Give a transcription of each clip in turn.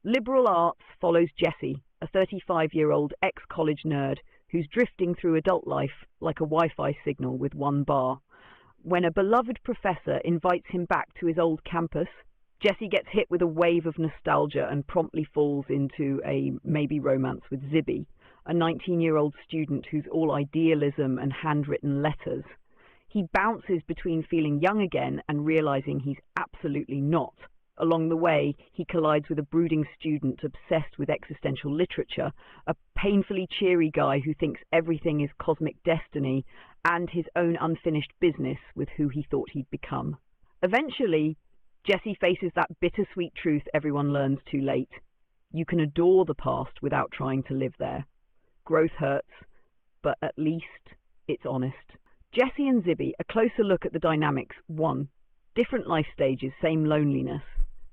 Liberal Arts follows Jesse, a 35-year-old ex-college nerd who's drifting through adult life like a Wi-Fi signal with one bar. When a beloved professor invites him back to his old campus, Jesse gets hit with a wave of nostalgia and promptly falls into a maybe romance with Zibby, a 19-year-old student who's all idealism and handwritten letters. He bounces between feeling young again and realizing he's absolutely not. Along the way, he collides with a brooding student obsessed with existential literature, a painfully cheery guy who thinks everything is cosmic destiny, and his own unfinished business with who he thought he'd become. Eventually, Jesse faces that bittersweet truth everyone learns too late. You can adore the past without trying to live there. Growth hurts, but at least it's honest. Jesse and Zibby, a closer look at the dynamics. 1. Different life stages, same loneliness.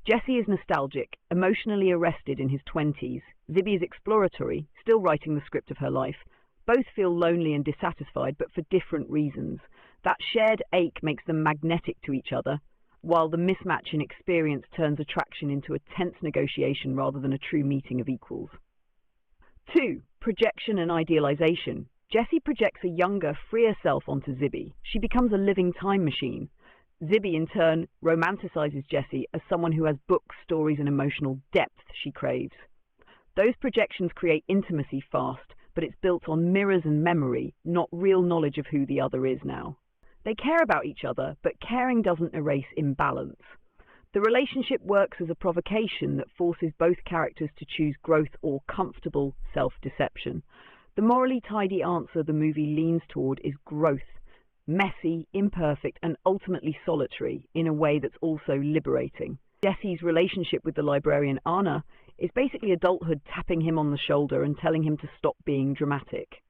Jesse is nostalgic, emotionally arrested in his 20s. Zibby is exploratory, still writing the script of her life. Both feel lonely and dissatisfied, but for different reasons. That shared ache makes them magnetic to each other, while the mismatch in experience turns attraction into a tense negotiation rather than a true meeting of equals. 2. Projection and idealization. Jesse projects a younger, freer self onto Zibby. She becomes a living time machine. Zibby, in turn, romanticizes Jesse as someone who has books, stories, and emotional depth she craves. Those projections create intimacy fast, but it's built on mirrors and memory, not real knowledge of who the other is now. They care about each other, but caring doesn't erase imbalance. The relationship works as a provocation that forces both characters to choose growth or comfortable self-deception. The morally tidy answer the movie leans toward is growth, messy, imperfect, and ultimately solitary in a way that's also liberating. Jesse's relationship with the librarian Anna is basically adulthood tapping him on the shoulder and telling him to stop being dramatic.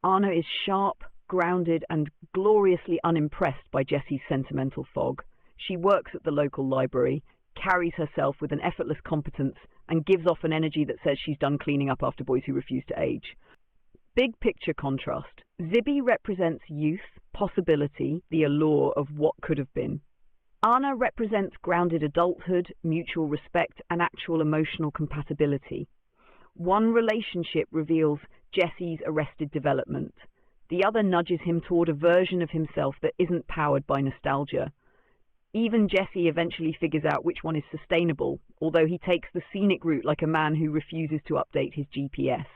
Anna is sharp, grounded, and gloriously unimpressed by Jesse's sentimental fog. She works at the local library, carries herself with an effortless competence, and gives off an energy that says she's done cleaning up after boys who refuse to age. Big picture contrast. Zibby represents youth, possibility, the allure of what could have been. Anna represents grounded adulthood, mutual respect, and actual emotional compatibility. One relationship reveals Jesse's arrested development. The other nudges him toward a version of himself that isn't powered by nostalgia. Even Jesse eventually figures out which one is sustainable, although he takes the scenic route like a man who refuses to update his GPS.